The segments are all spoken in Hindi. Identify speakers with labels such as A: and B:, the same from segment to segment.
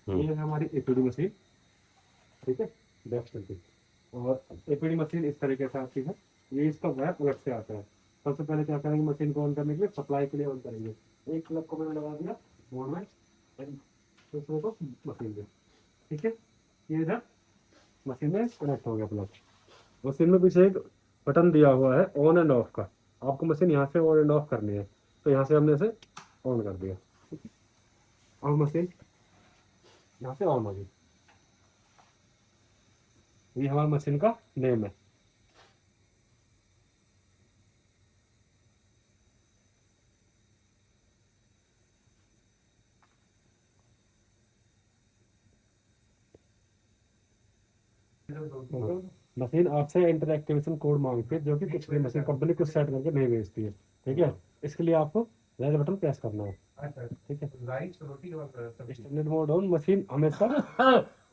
A: ये है हमारी एपीडी मशीन, ठीक है, बैक की। और एपीडी मशीन इस तरीके से आती है, ये इसका वायर अलग से आता है। सबसे पहले क्या करेंगे, मशीन को ऑन करने के लिए सप्लाई के लिए ऑन करेंगे। एक प्लग को मैंने लगा दिया बोर्ड में, दूसरे को मशीन में, ठीक है। ये इधर मशीन में कनेक्ट हो गया प्लग। मशीन में पीछे एक बटन दिया हुआ है ऑन एंड ऑफ का, आपको मशीन यहाँ से ऑन एंड ऑफ करनी है, तो यहाँ से हमने इसे ऑन कर दिया, और मशीन यहाँ से ऑन हो गई। ये हमारी मशीन का नेम है। मशीन आपसे इंटर एक्टिवेशन कोड मांगती है, जो कि कुछ मशीन कंपनी कुछ सेट करके नहीं भेजती है, ठीक है। इसके लिए आपको रेड बटन प्रेस करना है, ठीक है। स्टैंडर्ड मोड ऑन, मशीन हमेशा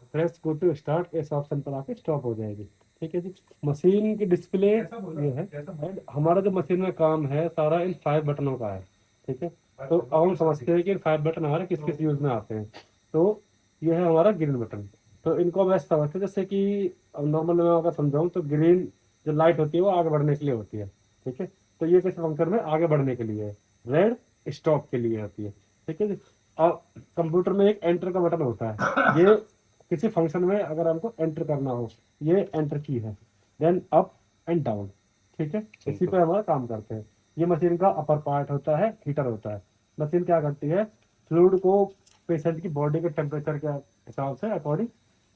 A: प्रेस गो टू स्टार्ट इस ऑप्शन पर आके स्टॉप हो जाएगी, ठीक है जी। मशीन की डिस्प्ले ये है, and हमारा जो मशीन में काम है सारा इन 5 बटनों का है, ठीक है। तो अब हम समझते हैं कि इन 5 बटन हमारे किस किस यूज में आते हैं। तो ये है हमारा ग्रीन बटन। तो इनको हम ऐसे समझते हैं जैसे कि अब नॉर्मल में अगर समझाऊँ तो ग्रीन जो लाइट होती है वो आगे बढ़ने के लिए होती है, ठीक है। तो ये किस फंक्शन में आगे बढ़ने के लिए है, रेड स्टॉप के लिए होती है, ठीक है जी। और कंप्यूटर में एक एंटर का बटन होता है, ये किसी फंक्शन में अगर हमको एंटर करना हो, ये एंटर की है। देन अप एंड डाउन, ठीक है, इसी पे हमारा काम करते हैं। ये मशीन का अपर पार्ट होता है, हीटर होता है। मशीन क्या करती है, फ्लूइड को पेशेंट की बॉडी के टेम्परेचर के हिसाब से अकॉर्डिंग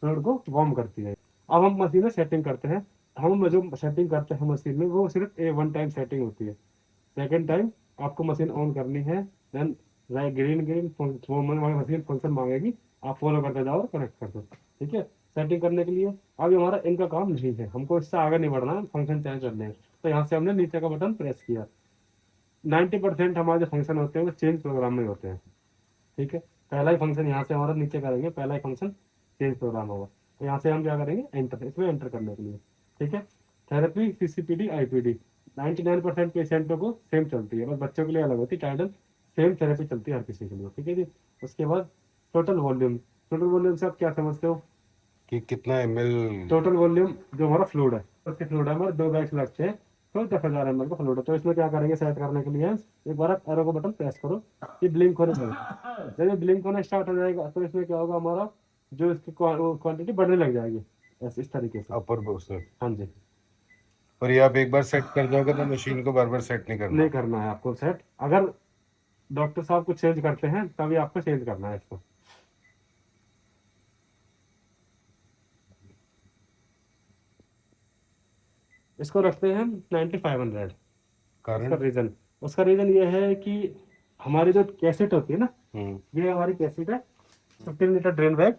A: फ्लूइड को वार्म करती है। अब हम मशीन में सेटिंग करते हैं। हम जो सेटिंग करते हैं मशीन में वो सिर्फ वन टाइम सेटिंग होती है। सेकेंड टाइम आपको मशीन ऑन करनी है, then green green machine function मांगेगी, आप फॉलो करते जाओ और कनेक्ट कर दो, ठीक है। सेटिंग करने के लिए अब ये हमारा इनका काम नहीं है, हमको इससे आगे नहीं बढ़ना है, फंक्शन चेंज करने हैं। तो यहाँ से हमने नीचे का बटन प्रेस किया। 90% हमारे जो फंक्शन होते हैं वो चेंज प्रोग्राम में होते हैं, ठीक है। पहला ही फंक्शन यहाँ से हमारा नीचे करेंगे, पहला ही फंक्शन चेंज प्रोग्राम होगा। तो यहाँ से हम क्या करेंगे, एंटर, इसमें एंटर करने के लिए, ठीक है। थेरेपी सीसीपीडी आईपीडी 99% पेशेंटों को सेम चलती है, बस बच्चों के लिए अलग होती है टाइटल, सेम थेरेपी चलती है हर किसी के लिए, ठीक है जी। उसके बाद टोटल वॉल्यूम, टोटल वॉल्यूम से आप क्या समझते हो
B: कि कितना ml?
A: टोटल वॉल्यूम जो हमारा फ्लूइड है, उसके फ्लूइड है हमारे 2 बैग्स लगते हैं, तो 10,000 ml का फ्लूइड है। तो इसमें क्या करेंगे, सेट करने के लिए एक बार आप एरो का बटन प्रेस करो, ये ब्लिंक होने लगेगा। जब ये ब्लिंक होना स्टार्ट हो जाएगा तो इसमें क्या होगा, हमारा जो इसकी क्वांटिटी बढ़ने लग जाएगी, ऐसे इस तरीके से।
B: अपर बॉक्सर।
A: हाँ जी,
B: और ये आप एक बार सेट कर दोगे तो मशीन को बार बार सेट नहीं करना।
A: नहीं करना है आपको सेट, अगर डॉक्टर साहब कुछ चेंज करते हैं तभी आपको चेंज करना है इसको। इसको रखते हैं 9500। उसका
B: कारण?
A: रीजन, उसका रीजन ये है कि हमारी जो कैसेट होती है ना, ये हमारी कैसेट है 15 litre drain bag,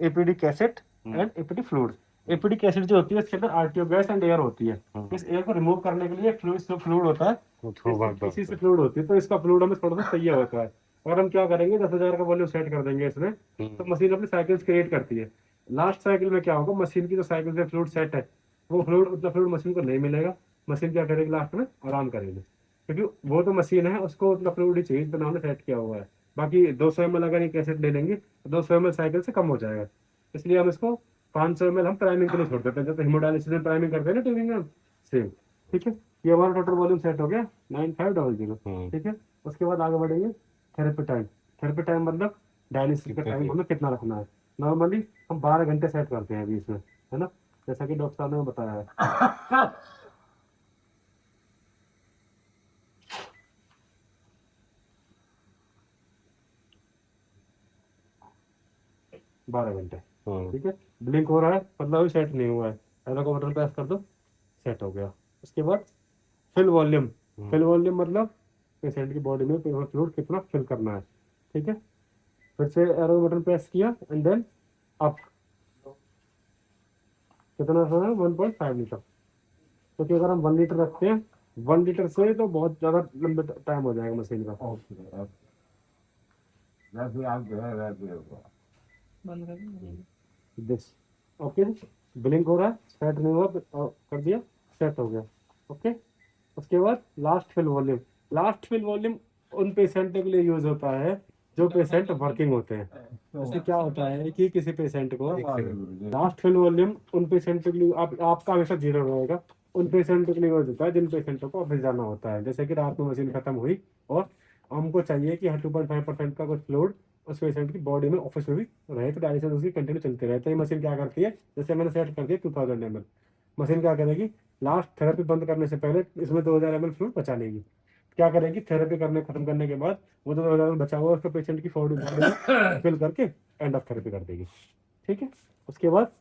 A: APD cassette and APD fluid. APD cassette जो होती है इसके अंदर आरटीओ गैस एंड एयर होती है। इस एयर को रिमूव करने के लिए फ्लूइड होता है, इसी से फ्लूइड होती है, तो इसका फ्लूइड हमें थोड़ा सा चाहिए होता है। अगर हम क्या करेंगे, 10,000 का वॉल्यूम सेट कर देंगे इसमें, तो मशीन अपनी साइकिल्स क्रिएट करती है। लास्ट साइकिल में क्या होगा, मशीन की जो साइकिल से फ्लूइड सेट है, वो फ्लूइड उतना फ्लूइड मशीन को नहीं मिलेगा। मशीन क्या करेगी, लास्ट में आराम करेगी, क्योंकि वो तो मशीन है, उसको उतना फ्लूइड ही चाहिए जितना हमने सेट किया हुआ है। बाकी 200 ml अगर ये कैसेट ले लेंगे तो 200 ml साइकिल से कम हो जाएगा, इसलिए हम इसको 500 ml हम प्राइमिंग के लिए छोड़ देते हैं, जैसे हेमोडायलिसिस में प्राइमिंग करते हैं ना ट्यूबिंग में, सेम, ठीक है। ये हमारा टोटल वॉल्यूम सेट हो गया 9500, ठीक है। उसके बाद आगे बढ़ेंगे थेरेपी टाइम। थेरेपी टाइम मतलब डायलिसिस का टाइम हमें कितना रखना है। नॉर्मली हम 12 घंटे सेट करते हैं बीच में, है ना, जैसा कि डॉक्टर साहब ने बताया है। 12 घंटे, ठीक है। ब्लिंक हो रहा है मतलब अभी सेट नहीं हुआ है, एरो का बटन प्रेस कर दो, सेट हो गया। उसके बाद फिल वॉल्यूम, फिल वॉल्यूम मतलब पेशेंट की बॉडी में फ्लूइड कितना फिल करना है, ठीक है। फिर से एरो बटन प्रेस किया एंड देन अप, कितना है 1.5 लीटर, क्योंकि अगर हम 1 लीटर रखते हैं 1 लीटर से तो बहुत ज्यादा लंबे टाइम हो जाएगा मशीन का। दिस ओके, ब्लिंक हो रहा है, सेट नहीं हुआ, कर दिया, सेट हो गया, ओके। उसके बाद last fill volume, last fill volume उन पेशेंटों के लिए यूज होता है जो पेशेंट वर्किंग होते हैं। इससे क्या होता है कि किसी पेशेंट को लास्ट फिल वॉल्यूम उन पेशेंट के लिए आपका हमेशा जीरो रहेगा। उन पेशेंट के लिए हो जाता है जिन पेशेंटों को ऑफिस जाना होता है, जैसे कि रात में मशीन खत्म हुई और हमको चाहिए कि 2.5% का कुछ फ्लूइड उस पेशेंट की बॉडी में ऑफिस में भी रहे, तो डायलिसिस उसकी कंटिन्यू चलती रहे। तो ये मशीन क्या करती है, जैसे मैंने सेट कर दिया 2000 ml, मशीन क्या करेगी, लास्ट थेरेपी बंद करने से पहले इसमें 2000 ml फ्लूइड बचा लेगी। क्या करेगी, थेरेपी करने खत्म करने के बाद वो 2000 बचा हुआ उसको पेशेंट की बॉडी में फिल करके एंड ऑफ थेरेपी कर देगी। ठीक है, उसके बाद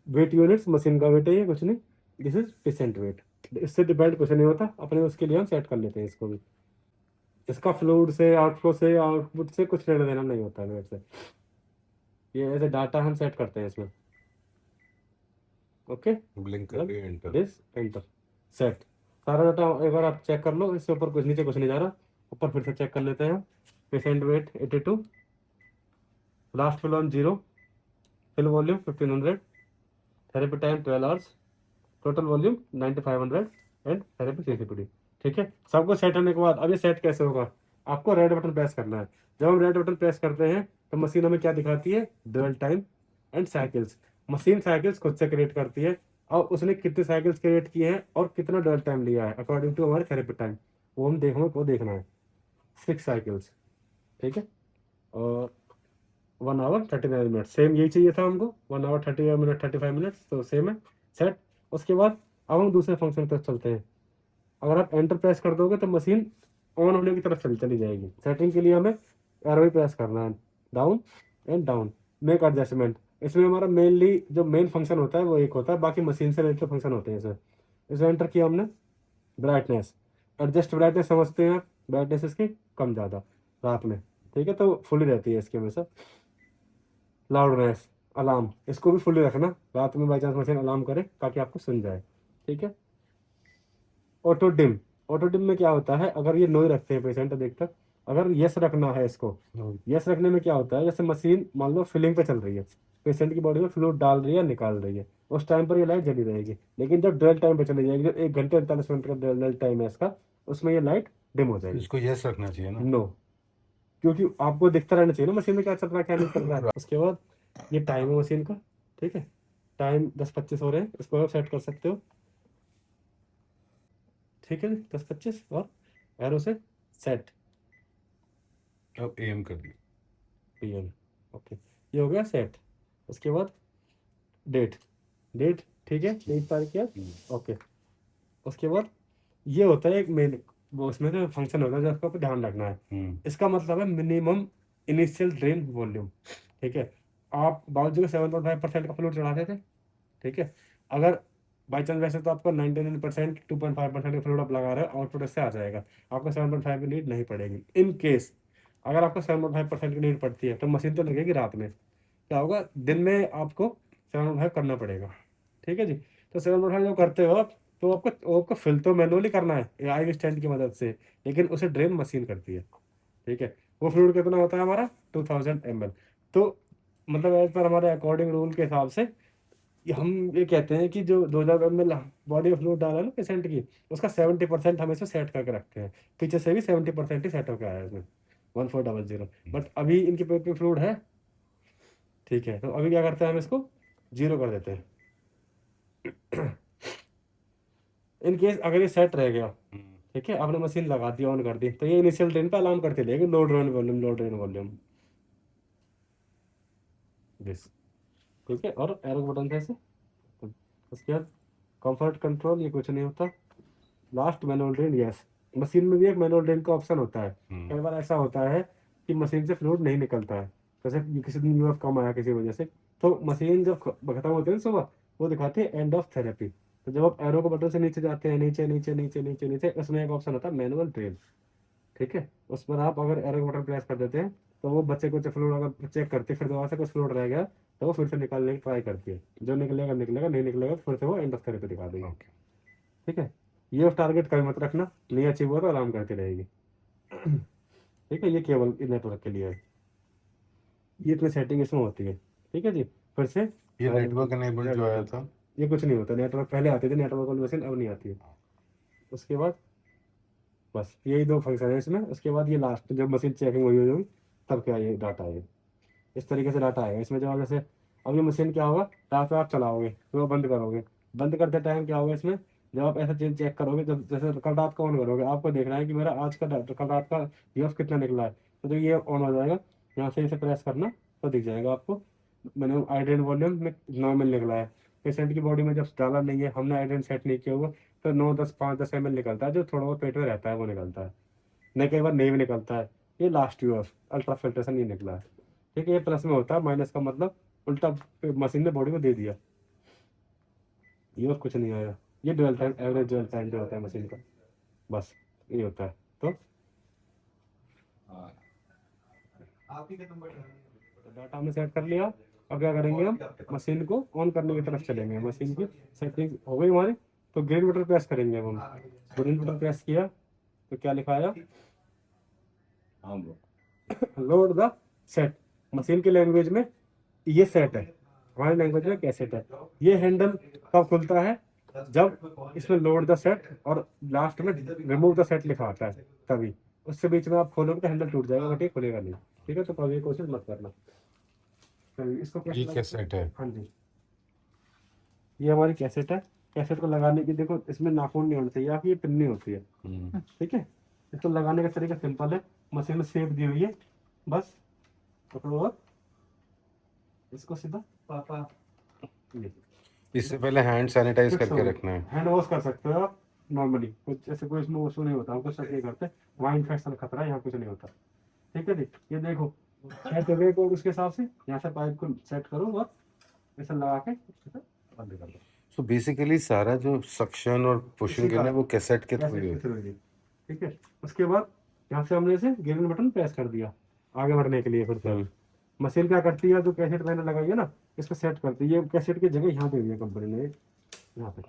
A: वेट यूनिट्स, मशीन का वेट है ये, कुछ नहीं, दिस इज पेशेंट वेट। इससे डिपेंड कुछ नहीं होता, अपने उसके लिए हम सेट कर लेते हैं इसको भी। इसका फ्लूइड से, आउटफ्लो से, आउटपुट से कुछ लेना देना नहीं होता है वेट से। ये ऐसे डाटा हम सेट करते हैं इसमें। ओके,
B: ब्लिंक करके एंटर।
A: This enter set. सारा डाटा एक बार आप चेक कर लो, इससे ऊपर कुछ नीचे कुछ नहीं जा रहा। ऊपर फिर से चेक कर लेते हैं। Patient weight 82, last fill on 0, fill volume 1500, therapy time 12 hours, total volume 9500 and therapy CCPD. ठीक है, सबको सेट होने के बाद अब ये सेट कैसे होगा, आपको रेड बटन प्रेस करना है। जब हम रेड बटन प्रेस करते हैं तो मशीन हमें क्या दिखाती है, dwell time and cycles. Machine cycles खुद से क्रिएट करती है और उसने कितने साइकिल्स क्रिएट किए हैं और कितना ड्वेल टाइम लिया है अकॉर्डिंग टू हमारे थेरेपी टाइम, वो हम देखना है। 6 साइकिल्स। ठीक है, और 1 आवर 39 मिनट, सेम यही चाहिए था हमको, 1 आवर 30 मिनट 35 मिनट, तो सेम है सेट। उसके बाद अब हम दूसरे फंक्शन पर चलते हैं। अगर आप एंटर प्रेस कर दोगे तो मशीन ऑन होने की तरफ चली जाएगी। सेटिंग के लिए हमें एरो प्रेस करना है, down and down, make adjustment. इसमें हमारा मेनली जो मेन फंक्शन होता है वो एक होता है, बाकी मशीन से रिलेटेड फंक्शन होते हैं इसमें। इसमें एंटर किया हमने, ब्राइटनेस, एडजस्ट ब्राइटनेस समझते हैं आप, ब्राइटनेस इसकी कम ज़्यादा रात में। ठीक है, तो फुली रहती है इसकी हमेशा। लाउडनेस, अलार्म, इसको भी फुली रखना, रात में बाई चांस मशीन अलार्म करे ताकि आपको सुन जाए। ठीक है, ऑटो डिम। ऑटो डिम में क्या होता है, अगर ये नो ही रखते हैं पेशेंट अधिकतर, अगर यस रखना है इसको, यस रखने में क्या होता है, जैसे मशीन मान लो फिलिंग पे चल रही है, पेशेंट की बॉडी में फ्लूइड डाल रही है निकाल रही है, उस टाइम पर ये लाइट जली रहेगी। लेकिन जब ड्वेल टाइम पे चली जाएगी, जो 1 घंटे 48 मिनट का ड्वेल टाइम है इसका, उसमें ये लाइट डिम हो जाएगी।
B: इसको यस रखना चाहिए ना।
A: नो, क्योंकि आपको दिखता रहना चाहिए ना मशीन में क्या चल रहा है क्या नहीं चल रहा है। उसके बाद ये टाइम है मशीन का। ठीक है, टाइम 10:25 हो रहे हैं, इसको आप सेट कर सकते हो। ठीक है, 10:25 और एरो से सेट
B: अब एम कर दिया।
A: पीएम। ओके, ये हो गया सेट। उसके बाद डेट, डेट ठीक है, 23 तारीख क्या। ओके, उसके बाद ये होता है एक मेन, वो उसमें जो फंक्शन होता है जो आपको ध्यान रखना है। इसका मतलब है मिनिमम इनिशियल ड्रेन वॉल्यूम। ठीक है, आप बाउजी को 7.5% का फ्लूइड चढ़ाते थे। ठीक है, अगर बाई चांस, वैसे तो आपको 99% 2.5% का फ्लूइड आप लगा रहे हो, आउटपुट इससे आ जाएगा, आपको 7.5 की नीड नहीं पड़ेगी। इन केस अगर आपको 7.5% की नीड पड़ती है तो मशीन तो लगेगी रात में, क्या होगा, दिन में आपको 7.5 करना पड़ेगा। ठीक है जी, तो 7.5 जब करते हो आप, तो आपको फिल तो मैनुअली करना है एआई स्टैंड की मदद से, लेकिन उसे ड्रेन मशीन करती है। ठीक है, वो फ्लूइड कितना होता है हमारा, 2000 ml। तो मतलब एज पर हमारे अकॉर्डिंग रूल के हिसाब से हम ये कहते हैं कि जो 2000 ml बॉडी में फ्लूइड डाला है ना पेशेंट की, उसका 70% हम इसे सेट करके रखते हैं। पीछे से भी 70% ही सेट होकर आया है इसमें, 1400। बट अभी इनके पेट में फ्लूइड है। ठीक है, तो अभी क्या करते हैं, हम इसको 0 कर देते हैं। इन केस अगर ये सेट रह गया, ठीक है, आपने मशीन लगा दी ऑन कर दी, तो ये इनिशियल ड्रेन पे अलार्म करती रहेगी, low drain volume, low drain volume, this. ठीक है, और एरो बटन से ऐसे। उसके बाद कंफर्ट कंट्रोल, ये कुछ नहीं होता। Last manual drain, yes, machine में भी एक मैनुअल ड्रेन का ऑप्शन होता है। कई बार ऐसा होता है कि मशीन से फ्लूइड नहीं निकलता है, जैसे किसी दिन यूएफ कम आया किसी वजह से, तो मशीन जब खत्म होती है ना सुबह, वो दिखाती है एंड ऑफ थेरेपी। तो जब आप एरो को बटन से नीचे जाते हैं, नीचे नीचे नीचे नीचे नीचे, उसमें एक ऑप्शन होता है मैनुअल ड्रेन। ठीक है, उस पर आप अगर एरो बटन प्रेस कर देते हैं तो वो बच्चे को फ्लूइड अगर चेक करती है, फिर दोबारा से कुछ फ्लूइड रह गया तो वो फिर से निकालने की ट्राई करती है, जो निकलेगा निकलेगा, नहीं निकलेगा तो फिर से वो एंड ऑफ थेरेपी दिखा देगी। ठीक है, ये टारगेट कभी मत रखना, नहीं अचीव हुआ तो आराम करती रहेगी। ठीक है, ये केवल नेटवर्क के लिए है, ये इतनी सेटिंग इसमें होती है। ठीक है जी, फिर से
B: ये नेटवर्क एनेबल जो आया था,
A: ये कुछ नहीं होता, नेटवर्क पहले आती थी नेटवर्क वाली मशीन, अब नहीं आती है। उसके बाद बस यही दो फंक्शन है इसमें। उसके बाद ये लास्ट जब मशीन चेकिंग हुई होगी तब क्या ये डाटा आएगा, इस तरीके से डाटा आएगा इसमें। जो जैसे अब ये मशीन क्या होगा, रात में आप चलाओगे फिर वो बंद करोगे, बंद करते टाइम क्या होगा इसमें, जब आप ऐसा चीज चेक करोगे, जब जैसे कल रात को ऑन करोगे, आपको देखना है कि मेरा आज का कल रात का यूएफ कितना निकला है, तो जब ये ऑन हो जाएगा यहाँ से इसे प्रेस करना तो दिख जाएगा आपको मैंने आइडेंट वॉल्यूम में नॉर्मल निकला है। पेशेंट की बॉडी में जब डाला नहीं है हमने आइडेंट सेट नहीं किया हुआ तो 9 10 5 10 ml निकलता है, जो थोड़ा बहुत पेट में रहता है वो निकलता है, नहीं कई बार नहीं भी निकलता है। ये लास्ट यूएफ अल्ट्रा फिल्ट्रेशन नहीं निकला है, ठीक है। ये प्लस में होता है, माइनस का मतलब उल्टा मशीन ने बॉडी को दे दिया, ये और कुछ नहीं आया। ये dwell time average dwell time जो होता है मशीन का, बस ये होता है। तो डाटा हमने सेट कर लिया। अब क्या करेंगे, हम मशीन को ऑन करने की तरफ चलेंगे। मशीन की सेटिंग हो गई हमारी, तो ग्रीन बटन प्रेस करेंगे। अब हम ग्रीन बटन प्रेस किया तो क्या लिखा आया, लोड द सेट। मशीन की लैंग्वेज में ये सेट है, हमारी लैंग्वेज में कैसेट है। ये हैंडल कब खुलता है, जब इसमें लोड द सेट और लास्ट में रिमूव द सेट लिखा आता है तभी। उससे बीच में आप खोलोगे तो हैंडल टूट जाएगा बट ये खुलेगा नहीं, ठीक है। तो कभी कोशिश मत करना। तो इसको
B: ये कैसेट है।
A: हाँ जी, ये हमारी कैसेट है। कैसेट को लगाने की देखो इसमें नाखून नहीं होना चाहिए, आपकी ये पिन्नी होती है, ठीक है। इसको लगाने का तरीका सिंपल है, मशीन में शेप दी हुई है, बस पकड़ो और इसको सीधा पापा ये
B: इससे पहले हैंड सैनिटाइज
A: फिक्स
B: करके
A: हो
B: रखना है।
A: हैंड वॉश कर सकते हो आप नॉर्मली, कुछ ऐसे कोई इसमें वॉश नहीं होता, हम कुछ नहीं करते। वहाँ इन्फेक्शन खतरा है, यहाँ कुछ नहीं होता, ठीक है जी। ये देखो सेट हो गए को उसके हिसाब से यहाँ से पाइप को सेट करो और ऐसे लगा के बंद कर दो।
B: सो बेसिकली सारा जो सक्शन और पुशिंग है ना वो कैसेट के थ्रू ही
A: कैसेट के
B: होता
A: थ्रू ही, ठीक है। उसके बाद यहाँ से हमने इसे ग्रीन बटन प्रेस कर दिया आगे बढ़ने के लिए। फिर से मशीन क्या करती है, जो कैसेट मैंने लगाई है ना इसको सेट करती है। ये कैसेट की जगह यहाँ पे हुई है कंपनी ने, यहाँ पे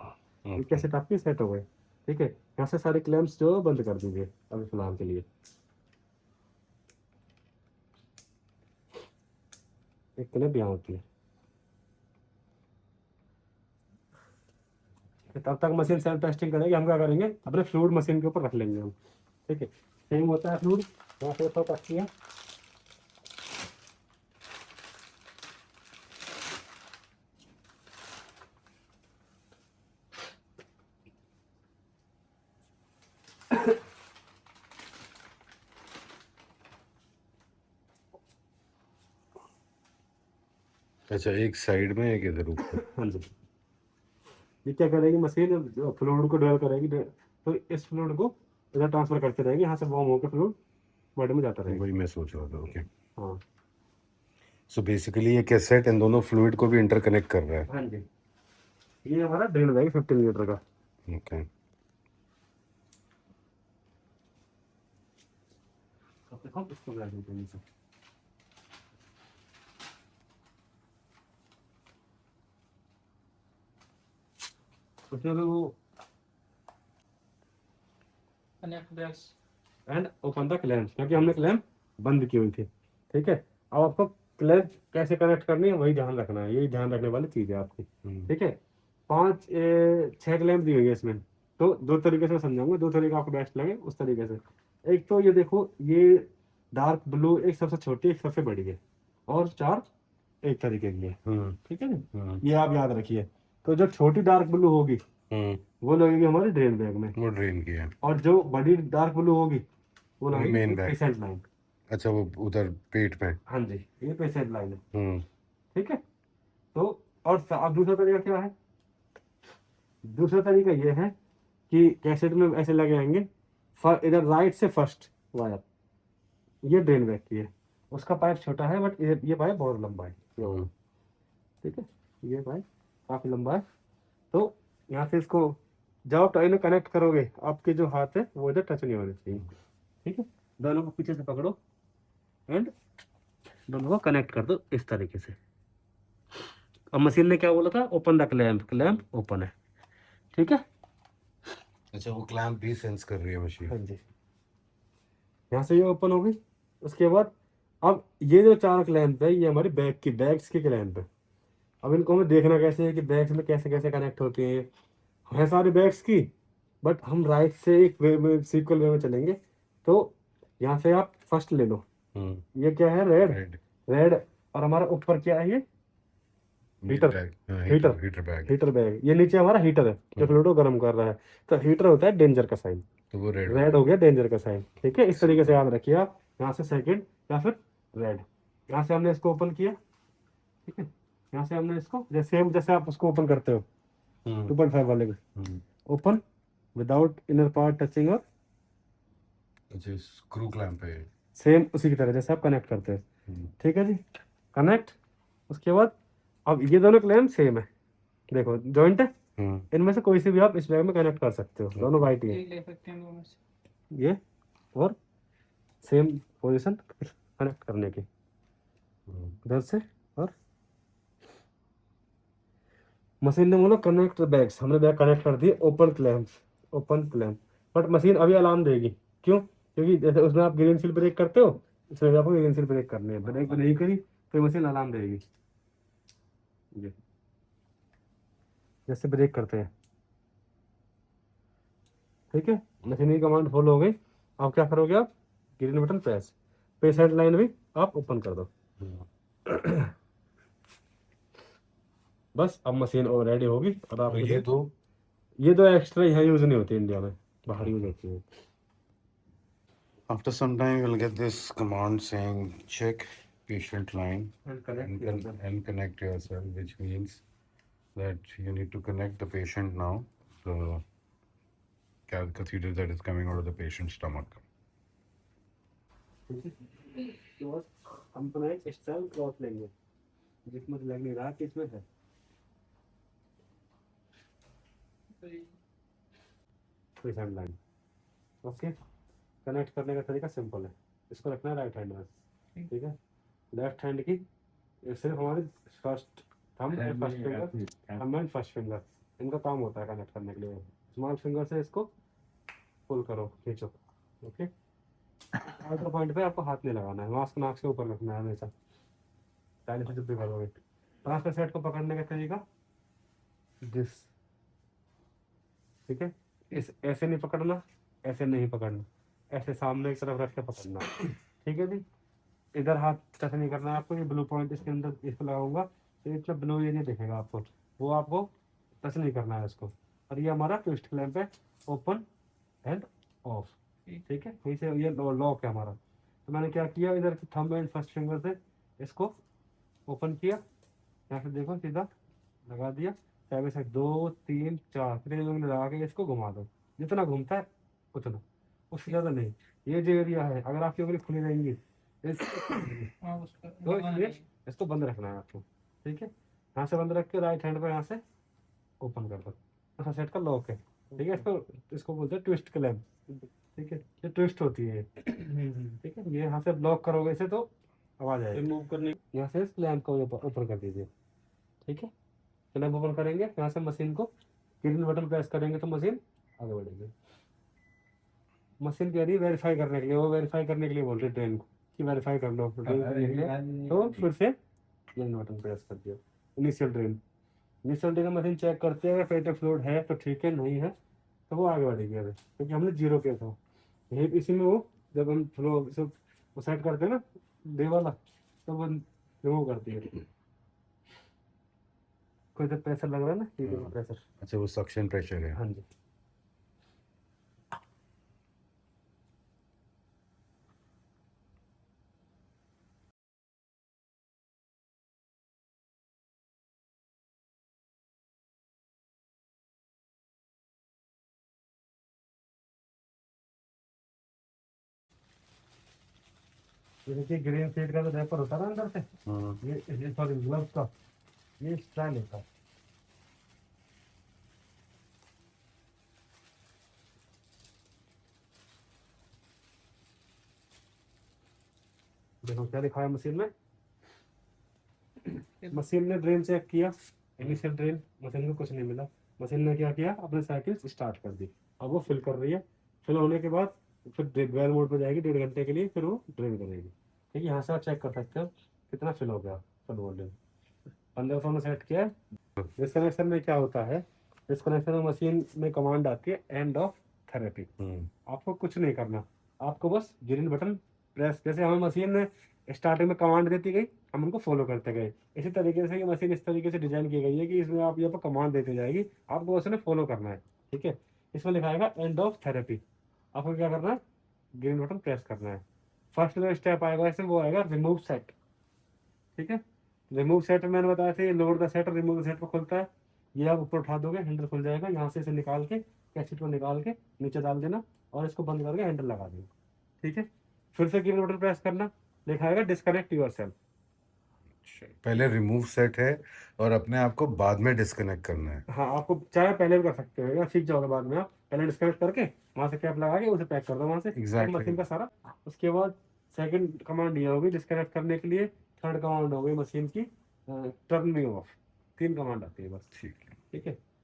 A: ये कैसेट आपकी सेट हो गए, ठीक है। यहाँ से सारे क्लैम्प्स जो है बंद कर दीजिए अभी फिलहाल के लिए। एक क्लैम्प यहाँ होती है, तब तक मशीन सेल्फ टेस्टिंग करेगी। हम क्या करेंगे, अपने फ्लूइड मशीन के ऊपर रख लेंगे हम, ठीक है। सेम होता है फ्लूइड, यहाँ से ऊपर रखती है,
B: अच्छा एक साइड में एक इधर ऊपर।
A: हाँ जी। ये क्या करेगी मशीन, फ्लूइड को डवेल करेगी, तो इस फ्लूइड को इधर ट्रांसफर करते रहेगी, यहाँ से वार्म होकर फ्लूइड बॉडी में जाता रहेगा।
B: वही मैं सोच रहा था। ओके,
A: हाँ
B: सो बेसिकली ये कैसेट इन दोनों फ्लूइड को भी इंटरकनेक्ट कर रहा है।
A: हाँ जी। ये हमारा ड्रेन बैग 15 लीटर का।
B: ओके,
A: हम इसको लगा देते हैं नीचे। उसमें भी वो
C: connect that's
A: and open the clamp, क्योंकि हमने क्लैंप बंद की हुई थी, ठीक है। अब आपको क्लैंप कैसे कनेक्ट करनी है वही ध्यान रखना है, यही ध्यान रखने वाली चीज़ है आपकी, ठीक है। 6 क्लैंप दी हुई है इसमें, तो दो तरीके से समझाऊंगा, दो तरीके आपको बेस्ट लगे उस तरीके से। एक तो ये देखो, ये डार्क ब्लू एक सबसे छोटी एक सबसे बड़ी है, और 4 एक तरीके की है, ठीक है ना। ये आप याद रखिए। तो जो छोटी डार्क ब्लू होगी वो लगेगी हमारी ड्रेन बैग में,
B: वो ड्रेन की है।
A: और जो बड़ी डार्क ब्लू होगी वो लगेगी
B: मेन बैग।
A: Patient line.
B: अच्छा वो उधर पेट में।
A: हाँ जी, ये पेशेंट लाइन है,
B: हम्म,
A: ठीक है। तो और अब दूसरा तरीका क्या है, दूसरा तरीका ये है कि कैसेट में ऐसे लगे आएंगे, इधर राइट से फर्स्ट वायर, ये ड्रेन बैग की है, उसका पाइप छोटा है बट ये पाइप बहुत लंबा है, ठीक है। ये पाइप काफी लंबा है। तो यहाँ से इसको जब आप इन्हें कनेक्ट करोगे आपके जो हाथ है वो इधर टच नहीं होने चाहिए, ठीक है। दोनों को पीछे से पकड़ो एंड दोनों को कनेक्ट कर दो इस तरीके से। अब मशीन ने क्या बोला था, open the clamp, clamp open है, ठीक है।
B: अच्छा वो क्लैंप भी सेंस कर रही है मशीन।
A: हाँ जी, यहाँ से ये ओपन हो गई। उसके बाद अब ये जो 4 क्लैंप है ये हमारी बैग्स की क्लैंप है। अब इनको हमें देखना कैसे है कि बैग्स में कैसे कैसे कनेक्ट होती हैं, है सारे बैग्स की, बट हम राइट से एक वे में सीक्वल वे में चलेंगे। तो यहाँ से आप फर्स्ट ले लो, ये क्या है, रेड।
B: रेड
A: रेड, और हमारा ऊपर क्या है, ये heater.
B: Heater
A: heater
B: heater bag,
A: heater bag, ये नीचे हमारा हीटर है जो फ्लूइड को गर्म कर रहा है। तो हीटर होता है डेंजर का साइन,
B: तो वो रेड
A: रेड हो गया डेंजर का साइन। ठीक है, इस तरीके से याद रखिए आप। यहाँ से सेकंड या फिर रेड, यहाँ से हमने इसको ओपन किया। ठीक है, यहाँ से हमने इसको जैसे जैसे आप उसको ओपन करते हो 2.5 वाले को, open without inner part touching, और
B: अच्छा स्क्रू क्लैंप है।
A: सेम उसी की तरह जैसे आप कनेक्ट करते हैं। ठीक है जी, कनेक्ट। उसके बाद अब ये दोनों क्लैंप सेम है, देखो जॉइंट है, इनमें से कोई से भी आप इस बैग में कनेक्ट कर सकते हो, दोनों वाइट ही है
C: ये ले सकते हैं दोनों में से।
A: ये, और सेम पोजीशन कनेक्ट करने की इधर से। और मशीन ने बोला कनेक्ट बैग्स, हमने बैग कनेक्ट कर दिए, open clamps, open clamp. But machine अभी अलार्म देगी, क्यों? क्योंकि जैसे उसमें आप ग्रीन सील ब्रेक करते हो, इसमें भी आपको ग्रीन सील ब्रेक करनी है, ब्रेक नहीं करी तो मशीन अलार्म देगी। ये जैसे ब्रेक करते हैं, ठीक है, मशीन की कमांड फॉलो हो गई। आप क्या करोगे, आप green button press, patient line भी आप ओपन कर दो। बस अब मशीन और रेडी होगी। और आप ये दो एक्स्ट्रा यहाँ यूज नहीं होती इंडिया में, बाहर यूज होती है।
B: After some time, you'll get this command saying check patient line
A: And connect
B: and connect yourself, which means that you need to connect the patient now, the catheter that is coming out of the patient's stomach.
A: तो हम अपना एक स्टाइल क्रॉस लेंगे, जिसमें लग नहीं रहा कि इसमें है। Patient line, okay. कनेक्ट करने का तरीका सिंपल है, इसको रखना है राइट हैंड में, ठीक है। लेफ्ट हैंड की सिर्फ हमारी first thumb and first finger, thumb and first finger, इनका काम होता है कनेक्ट करने के लिए। स्मॉल फिंगर से इसको पुल करो, खींचो, ओके। आउटर पॉइंट पे आपको हाथ नहीं लगाना है, मास्क नाक से ऊपर रखना है हमेशा, पहले से जब भी करोगे। ट्रांसफर सेट को पकड़ने का तरीका दिस, ठीक है। इस ऐसे नहीं पकड़ना, ऐसे नहीं पकड़ना, ऐसे सामने की तरफ रख के पकड़ना, ठीक है जी। इधर हाथ टच नहीं करना है आपको। ये ब्लू पॉइंट इसके अंदर इसको लगाऊंगा तो इसमें ब्लू ये नहीं दिखेगा आपको, वो आपको टच नहीं करना है इसको। और ये हमारा ट्विस्ट क्लैंप है, ओपन एंड ऑफ, ठीक है। यहीं से ये लॉक है हमारा। तो मैंने क्या किया, इधर थंब एंड फर्स्ट फिंगर से इसको ओपन किया, यहाँ से देखो सीधा लगा दिया, चाहे से 2 3 4 फिर लगा के इसको घुमा दो, जितना घूमता है उतना, उससे ज़्यादा नहीं। ये जो एरिया है, अगर आपकी उंगली खुली रहेंगी तो इसलिए इसको बंद रखना है आपको, ठीक है। यहाँ से बंद रख के राइट हैंड पे यहाँ से ओपन कर दो, ऐसा सेट का लॉक है, ठीक है। इसको बोलते हैं ट्विस्ट क्लैंप, ठीक है। ये ट्विस्ट होती है, ठीक है। ये यहाँ से ब्लॉक करोगे इसे तो आवाज आएगी, रिमूव करने यहाँ से इस क्लैंप को ऊपर कर दीजिए, ठीक है। क्लैंप ओपन करेंगे, यहाँ से मशीन को ग्रीन बटन प्रेस करेंगे तो मशीन आगे बढ़ेगी। मशीन कह रही है वेरीफाई करने के लिए, वो वेरीफाई करने के लिए बोल रही है ट्रेन को कि वेरीफाई कर लो, तो फिर से ग्रीन बटन प्रेस कर दिया। Initial drain, initial drain machine check करते हैं, अगर पेट फ्लूइड है तो ठीक है, नहीं है तो वो आगे बढ़ेगी अभी, क्योंकि हमने जीरो किया था। यही इसी में वो जब हम फ्लो वो सेट करते हैं ना डे वाला, तो वो रिमूव करती है। कोई तो प्रेशर लग रहा है ना, ये देखो प्रेशर,
B: अच्छा वो सक्शन प्रेशर है।
A: हाँ जी। ये देखिए ग्रीन सीट का जो रैपर होता है ना अंदर से, ये सॉरी ग्लव्स का, ये स्ट्रैंड होता है। देखो क्या दिखाया मशीन में, मशीन ने ड्रेन चेक किया, इनिशियल ड्रेन, मशीन को कुछ नहीं मिला। मशीन ने क्या किया, अपने साइकिल स्टार्ट कर दी, अब वो फिल कर रही है। फिल होने के बाद फिर ड्वेल मोड पे जाएगी 1.5 घंटे के लिए, फिर वो ड्रेन करेगी, ठीक है। यहाँ से आप चेक कर सकते हो कितना फिल हो गया, फिल वॉल्यूम 1500 में सेट किया है। डिस्कनेक्शन में क्या होता है, डिस्कनेक्शन में मशीन में कमांड आती है एंड ऑफ थेरेपी।
B: हम्म,
A: आपको कुछ नहीं करना, आपको बस ग्रीन बटन प्रेस, जैसे हमें मशीन ने स्टार्टिंग में कमांड देती गई, हम उनको फॉलो करते गए। इसी तरीके से ये मशीन इस तरीके से डिजाइन की गई है कि इसमें आप यहाँ पर कमांड देते जाएगी, आपको बस उन्हें फॉलो करना है। ठीक है, इसमें लिखा आएगा एंड ऑफ थेरेपी, आपको क्या करना है, ग्रीन बटन प्रेस करना है। फर्स्ट जो स्टेप आएगा इसमें वो आएगा रिमूव सेट। ठीक है, रिमूव सेट मैंने बताया था, ये लोड द सेट और रिमूव द सेट को खुलता है। ये आप ऊपर उठा दोगे, हैंडल खुल जाएगा, यहाँ से इसे निकाल के कैसेट को निकाल के नीचे डाल देना और इसको बंद करके हैंडल लगा देना। ठीक है, फिर से ग्रीन बटन प्रेस करना, लिखा आएगा डिस्कनेक्ट योरसेल्फ।
B: पहले रिमूव सेट है और अपने आप को बाद में डिस्कनेक्ट करना है।
A: हाँ, आपको चाहे पहले भी कर सकते हो या सीख जाओगे बाद में, आप पहले डिस्कनेक्ट करके वहाँ से कैप लगा के उसे पैक कर दो वहाँ से
B: Exactly.
A: मशीन का सारा। उसके बाद सेकंड कमांड ये होगी डिस्कनेक्ट करने के लिए, थर्ड कमांड होगी मशीन की टर्न मी ऑफ। 3 कमांड आती है बस।
B: ठीक है।
A: ठीक है,